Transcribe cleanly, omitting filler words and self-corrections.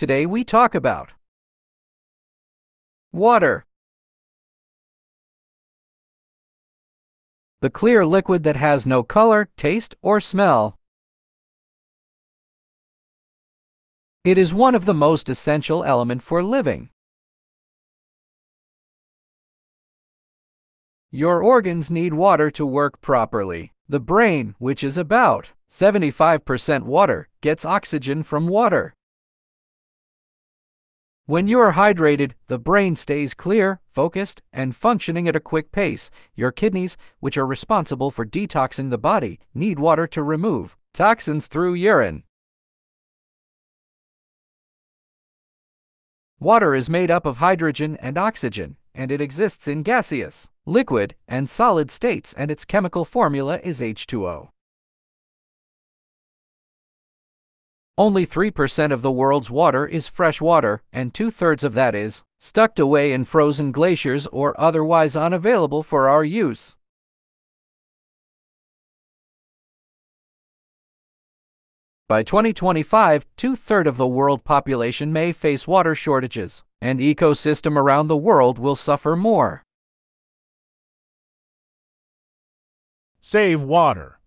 Today we talk about water, the clear liquid that has no color, taste, or smell. It is one of the most essential elements for living. Your organs need water to work properly. The brain, which is about 75% water, gets oxygen from water. When you are hydrated, the brain stays clear, focused, and functioning at a quick pace. Your kidneys, which are responsible for detoxing the body, need water to remove toxins through urine. Water is made up of hydrogen and oxygen, and it exists in gaseous, liquid, and solid states, and its chemical formula is H2O. Only 3% of the world's water is fresh water, and 2/3 of that is stuck away in frozen glaciers or otherwise unavailable for our use. By 2025, 2/3 of the world population may face water shortages, and ecosystem around the world will suffer more. Save water.